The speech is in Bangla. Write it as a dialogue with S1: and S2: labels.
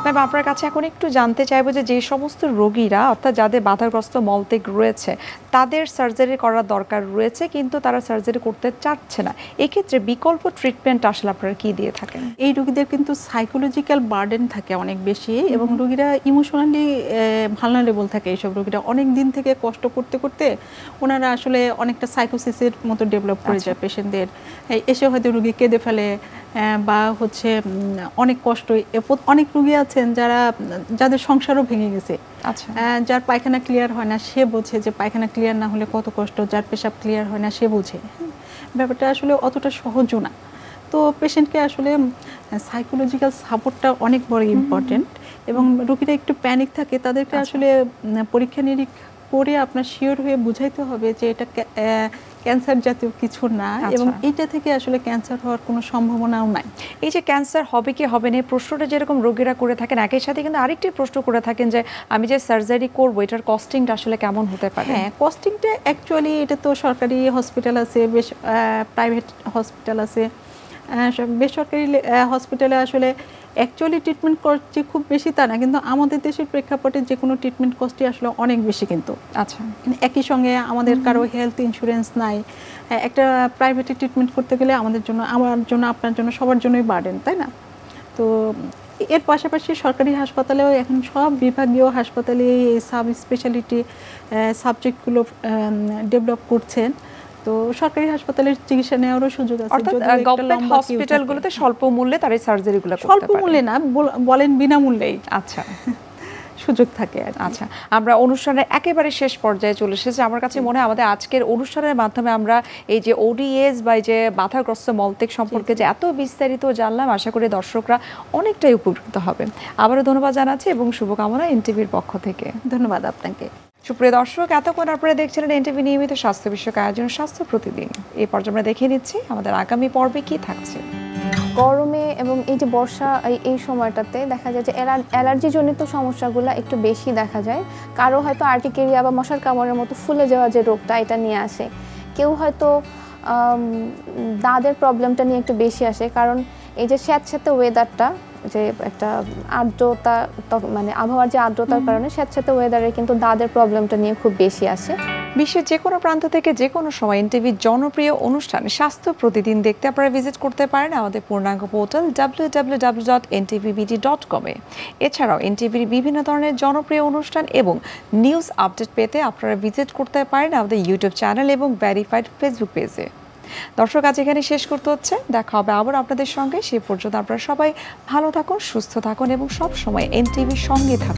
S1: ম্যাম আপনার কাছে এখন একটু জানতে চাইবো যে সমস্ত রোগীরা অর্থাৎ যাদের বাধাগ্রস্ত মলত্যাগ রয়েছে তাদের সার্জারি করার দরকার রয়েছে কিন্তু তারা সার্জারি করতে চাচ্ছে না, এক্ষেত্রে বিকল্প ট্রিটমেন্ট আসলে আপনারা কি দিয়ে থাকেন?
S2: এই রোগীদের কিন্তু সাইকোলজিক্যাল বার্ডেন থাকে অনেক বেশি এবং রোগীরা ইমোশনালি ভালনারেবল থাকে। এইসব রোগীরা অনেক দিন থেকে কষ্ট করতে করতে ওনারা আসলে অনেকটা সাইকোসিসের মতো ডেভেলপ করে যায় পেশেন্টদের। এসে হয়তো রোগী কেঁদে ফেলে বা হচ্ছে অনেক কষ্ট। অনেক রোগী আছেন যাদের সংসারও ভেঙে গেছে, যার পায়খানা ক্লিয়ার হয় না সে বোঝে যে পায়খানা ক্লিয়ার না হলে কত কষ্ট, যার পেশাব ক্লিয়ার হয় না সে বোঝে। ব্যাপারটা আসলে অতটা সহজও না। তো পেশেন্টকে আসলে সাইকোলজিক্যাল সাপোর্টটা অনেক বড় ইম্পর্টেন্ট এবং রোগীরা একটু প্যানিক থাকে, তাদেরকে আসলে পরীক্ষা নিরীক্ষা করে আপনার শিওর হয়ে বুঝাইতে হবে যে এটা ক্যান্সার জাতীয় কিছু না এবং এইটা থেকে আসলে ক্যান্সার হওয়ার কোনো সম্ভাবনাও নাই।
S1: এই যে ক্যান্সার হবে কি হবে না প্রশ্নটা যেরকম রোগীরা করে থাকেন, একই সাথে কিন্তু আরেকটি প্রশ্ন করে থাকেন যে আমি যে সার্জারি করব এটার কস্টিংটা আসলে কেমন হতে পারে?
S2: হ্যাঁ, কস্টিংটা অ্যাকচুয়ালি এটা তো সরকারি হসপিটাল আছে, বেশ প্রাইভেট হসপিটাল আছে, বেসরকারি হসপিটালে আসলে অ্যাকচুয়ালি ট্রিটমেন্ট করছে খুব বেশি তা না, কিন্তু আমাদের দেশের প্রেক্ষাপটে যে কোনো ট্রিটমেন্ট কস্টই আসলে অনেক বেশি। কিন্তু একই সঙ্গে আমাদের কারো হেলথ ইন্স্যুরেন্স নাই, একটা প্রাইভেটে ট্রিটমেন্ট করতে গেলে আমার জন্য, আপনার জন্য, সবার জন্যই বার্ডেন, তাই না? তো এর পাশাপাশি সরকারি হাসপাতালেও এখন সব বিভাগীয় হাসপাতালে এই সাব স্পেশালিটি সাবজেক্টগুলো ডেভেলপ করছেন। তো সরকারি হাসপাতালের চিকিৎসা নেওয়ারও সুযোগ আছে।
S1: অর্থাৎ গভর্নমেন্ট হসপিটালগুলোতে স্বল্প মূল্যে তার এই সার্জারিগুলো করতে পারে।
S2: স্বল্প মূল্যে না, বলেন বিনামূল্যেই সুযোগ থাকে।
S1: আচ্ছা, আমরা অনুষ্ঠানের একেবারে শেষ পর্যায়ে চলে এসেছি। আমার কাছে মনে হয় আমাদের আজকের অনুষ্ঠানের মাধ্যমে আমরা এই যে ওডিএস বা এই যে বাধাগ্রস্ত মলত্যাগ সম্পর্কে যে এত বিস্তারিত জানলাম, আশা করি দর্শকরা অনেকটাই উপকৃত হবে। আবারও ধন্যবাদ জানাচ্ছি এবং শুভকামনা এনটিভির পক্ষ থেকে।
S2: ধন্যবাদ আপনাকে।
S1: সুপ্রিয় দর্শক, এতক্ষণ আপনারা দেখছিলেন এনটিভি নিয়মিত স্বাস্থ্য বিষয়ক আয়োজন স্বাস্থ্য প্রতিদিন। এই পর্যায়ে আমরা দেখে নিচ্ছি আমাদের আগামী পর্বে কি থাকছে।
S3: গরমে এবং এই যে বর্ষা এই সময়টাতে দেখা যায় যে অ্যালার্জি জনিত সমস্যাগুলো একটু বেশি দেখা যায়। কারো হয়তো আর্টিকেরিয়া বা মশার কামড়ের মতো ফুলে যাওয়া যে রোগটা এটা নিয়ে আসে, কেউ হয়তো দাঁতের প্রবলেমটা নিয়ে একটু বেশি আসে, কারণ এই যে স্যাঁতস্যাঁতে ওয়েদারটা, যে একটা আর্দ্রতা, মানে আবহাওয়ার যে আর্দ্রতার কারণে স্যাঁতস্যাঁতে ওয়েদারে কিন্তু দাঁতের প্রবলেমটা নিয়ে খুব বেশি আসে।
S1: বিশ্বের যে কোনো প্রান্ত থেকে যে কোনো সময় এনটিভির জনপ্রিয় অনুষ্ঠান স্বাস্থ্য প্রতিদিন দেখতে আপনারা ভিজিট করতে পারেন আমাদের পূর্ণাঙ্গ পোর্টাল www.ntvbd.com এ। এছাড়াও এনটিভির বিভিন্ন ধরনের জনপ্রিয় অনুষ্ঠান এবং নিউজ আপডেট পেতে আপনারা ভিজিট করতে পারেন আমাদের ইউটিউব চ্যানেল এবং ভেরিফাইড ফেসবুক পেজে। দর্শক, আজ এখানে শেষ করতে হচ্ছে, দেখা হবে আবার আপনাদের সঙ্গে। সেই পর্যন্ত আপনারা সবাই ভালো থাকুন, সুস্থ থাকুন এবং সব সময় এনটিভির সঙ্গে থাকুন।